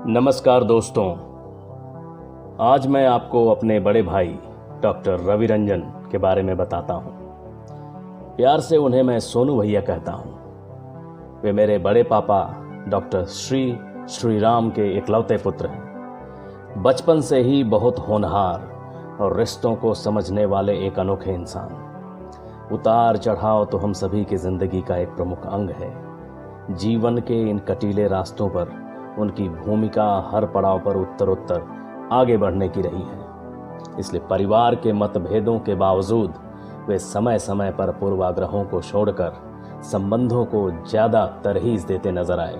नमस्कार दोस्तों। आज मैं आपको अपने बड़े भाई डॉक्टर रवि रंजन के बारे में बताता हूँ। प्यार से उन्हें मैं सोनू भैया कहता हूँ। वे मेरे बड़े पापा डॉक्टर श्री राम के इकलौते पुत्र हैं। बचपन से ही बहुत होनहार और रिश्तों को समझने वाले एक अनोखे इंसान। उतार चढ़ाव तो हम सभी की जिंदगी का एक प्रमुख अंग है। जीवन के इन कटीले रास्तों पर उनकी भूमिका हर पड़ाव पर उत्तरोत्तर आगे बढ़ने की रही है। इसलिए परिवार के मतभेदों के बावजूद वे समय समय पर पूर्वाग्रहों को छोड़कर संबंधों को ज्यादा तरहीज देते नजर आए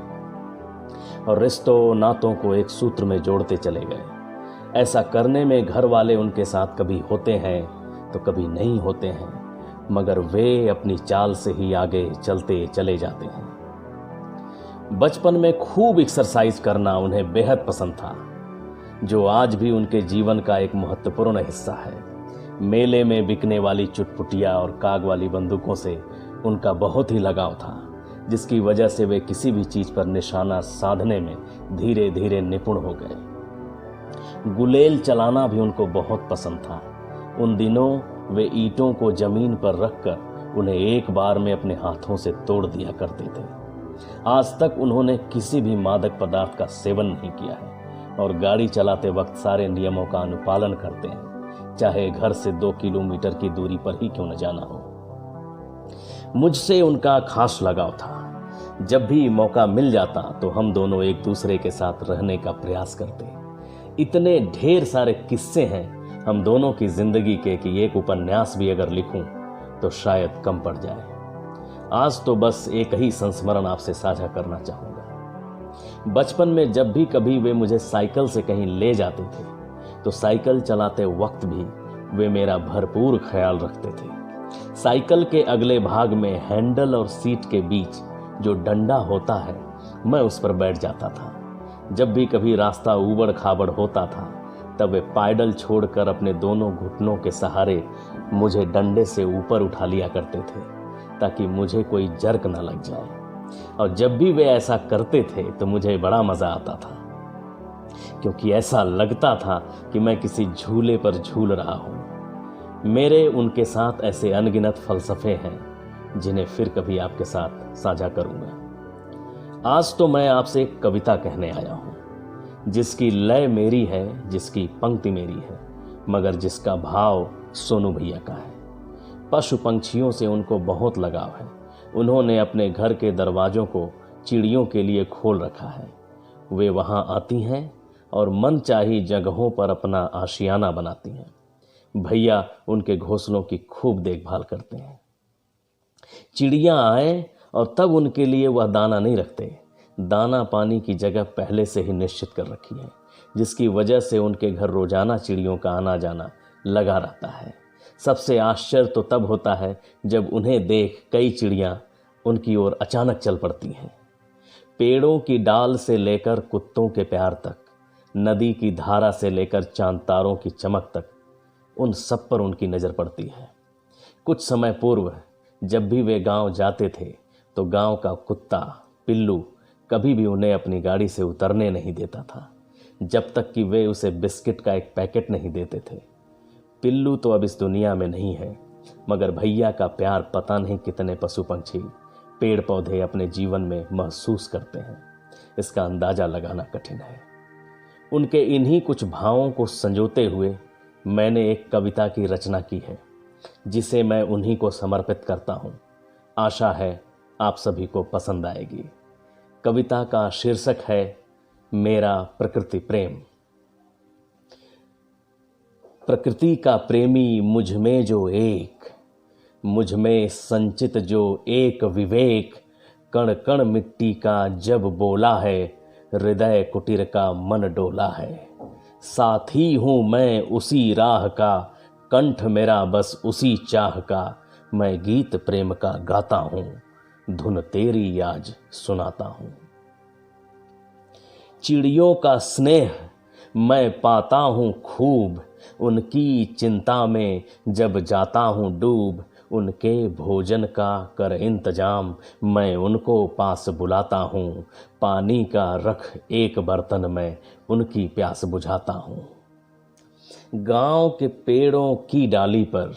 और रिश्तों नातों को एक सूत्र में जोड़ते चले गए। ऐसा करने में घर वाले उनके साथ कभी होते हैं तो कभी नहीं होते हैं, मगर वे अपनी चाल से ही आगे चलते चले जाते हैं। बचपन में खूब एक्सरसाइज करना उन्हें बेहद पसंद था, जो आज भी उनके जीवन का एक महत्वपूर्ण हिस्सा है। मेले में बिकने वाली चुटपुटिया और काग वाली बंदूकों से उनका बहुत ही लगाव था, जिसकी वजह से वे किसी भी चीज पर निशाना साधने में धीरे धीरे निपुण हो गए। गुलेल चलाना भी उनको बहुत पसंद था। उन दिनों वे ईंटों को जमीन पर रखकर उन्हें एक बार में अपने हाथों से तोड़ दिया करते थे। आज तक उन्होंने किसी भी मादक पदार्थ का सेवन नहीं किया है और गाड़ी चलाते वक्त सारे नियमों का अनुपालन करते हैं, चाहे घर से 2 किलोमीटर की दूरी पर ही क्यों न जाना हो। मुझसे उनका खास लगाव था। जब भी मौका मिल जाता तो हम दोनों एक दूसरे के साथ रहने का प्रयास करते। इतने ढेर सारे किस्से हैं हम दोनों की जिंदगी के कि एक उपन्यास भी अगर लिखूं तो शायद कम पड़ जाए। आज तो बस एक ही संस्मरण आपसे साझा करना चाहूंगा। बचपन में जब भी कभी वे मुझे साइकिल से कहीं ले जाते थे तो साइकिल चलाते वक्त भी वे मेरा भरपूर ख्याल रखते थे। साइकिल के अगले भाग में हैंडल और सीट के बीच जो डंडा होता है, मैं उस पर बैठ जाता था। जब भी कभी रास्ता ऊबड़ खाबड़ होता था तब वे पैडल छोड़कर अपने दोनों घुटनों के सहारे मुझे डंडे से ऊपर उठा लिया करते थे ताकि मुझे कोई जर्क ना लग जाए। और जब भी वे ऐसा करते थे तो मुझे बड़ा मजा आता था, क्योंकि ऐसा लगता था कि मैं किसी झूले पर झूल रहा हूं। मेरे उनके साथ ऐसे अनगिनत फलसफे हैं जिन्हें फिर कभी आपके साथ साझा करूंगा। आज तो मैं आपसे एक कविता कहने आया हूं, जिसकी लय मेरी है, जिसकी पंक्ति मेरी है, मगर जिसका भाव सोनू भैया का है। पशु पंछियों से उनको बहुत लगाव है। उन्होंने अपने घर के दरवाजों को चिड़ियों के लिए खोल रखा है। वे वहां आती हैं और मनचाही जगहों पर अपना आशियाना बनाती हैं। भैया उनके घोंसलों की खूब देखभाल करते हैं। चिड़ियां आए और तब उनके लिए वह दाना नहीं रखते। दाना पानी की जगह पहले से ही निश्चित कर रखी है, जिसकी वजह से उनके घर रोजाना चिड़ियों का आना जाना लगा रहता है। सबसे आश्चर्य तो तब होता है जब उन्हें देख कई चिड़ियां उनकी ओर अचानक चल पड़ती हैं। पेड़ों की डाल से लेकर कुत्तों के प्यार तक, नदी की धारा से लेकर चांद तारों की चमक तक, उन सब पर उनकी नजर पड़ती है। कुछ समय पूर्व जब भी वे गांव जाते थे तो गांव का कुत्ता पिल्लू कभी भी उन्हें अपनी गाड़ी से उतरने नहीं देता था, जब तक कि वे उसे बिस्किट का एक पैकेट नहीं देते थे। पिल्लू तो अब इस दुनिया में नहीं है, मगर भैया का प्यार पता नहीं कितने पशु पंछी पेड़ पौधे अपने जीवन में महसूस करते हैं। इसका अंदाजा लगाना कठिन है। उनके इन्हीं कुछ भावों को संजोते हुए मैंने एक कविता की रचना की है, जिसे मैं उन्हीं को समर्पित करता हूं। आशा है आप सभी को पसंद आएगी। कविता का शीर्षक है मेरा प्रकृति प्रेम। प्रकृति का प्रेमी मुझ में जो एक, मुझ में संचित जो एक विवेक, कण कण मिट्टी का जब बोला है, हृदय कुटीर का मन डोला है। साथी हूं मैं उसी राह का, कंठ मेरा बस उसी चाह का, मैं गीत प्रेम का गाता हूं, धुन तेरी आज सुनाता हूं। चिड़ियों का स्नेह मैं पाता हूं खूब, उनकी चिंता में जब जाता हूं डूब, उनके भोजन का कर इंतजाम, मैं उनको पास बुलाता हूँ। पानी का रख एक बर्तन में, उनकी प्यास बुझाता हूँ। गांव के पेड़ों की डाली पर,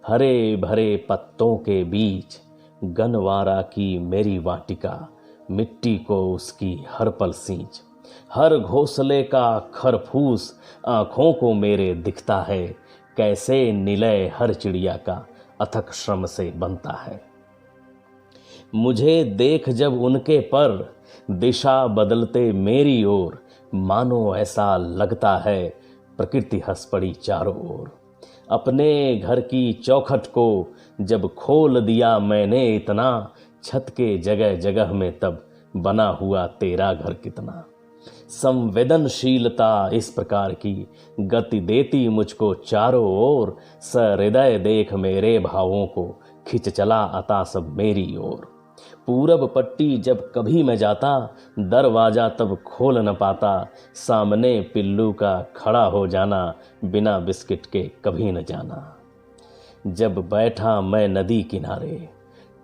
हरे भरे पत्तों के बीच, गनवारा की मेरी वाटिका, मिट्टी को उसकी हर पल सींच। हर घोंसले का खरफूस आँखों को मेरे दिखता है, कैसे निलय हर चिड़िया का अथक श्रम से बनता है। मुझे देख जब उनके पर दिशा बदलते मेरी ओर, मानो ऐसा लगता है प्रकृति हंस पड़ी चारों ओर। अपने घर की चौखट को जब खोल दिया मैंने इतना, छत के जगह जगह में तब बना हुआ तेरा घर कितना। संवेदनशीलता इस प्रकार की गति देती मुझको चारों ओर, सहृदय देख मेरे भावों को खिंच चला अता सब मेरी ओर। पूरब पट्टी जब कभी मैं जाता, दरवाजा तब खोल न पाता, सामने पिल्लू का खड़ा हो जाना, बिना बिस्किट के कभी न जाना। जब बैठा मैं नदी किनारे,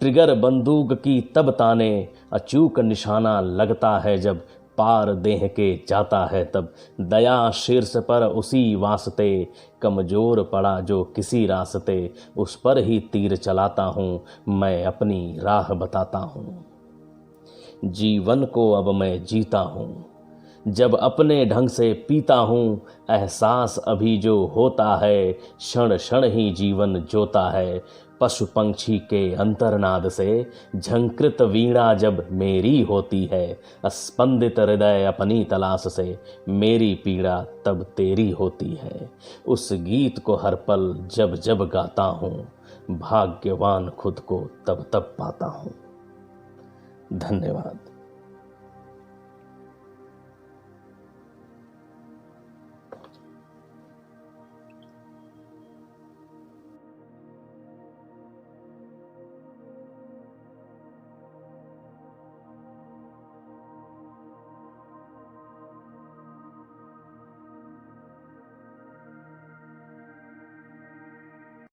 ट्रिगर बंदूक की तब ताने, अचूक निशाना लगता है जब पार देह के जाता है तब। दया शीर्ष पर उसी वास्ते, कमजोर पड़ा जो किसी रास्ते, उस पर ही तीर चलाता हूँ, मैं अपनी राह बताता हूँ। जीवन को अब मैं जीता हूँ, जब अपने ढंग से पीता हूँ। एहसास अभी जो होता है, क्षण क्षण ही जीवन जोता है। पशु पंछी के अंतर्नाद से झंकृत वीणा जब मेरी होती है, स्पंदित हृदय अपनी तलाश से मेरी पीड़ा तब तेरी होती है। उस गीत को हर पल जब जब गाता हूँ, भाग्यवान खुद को तब तब पाता हूँ। धन्यवाद।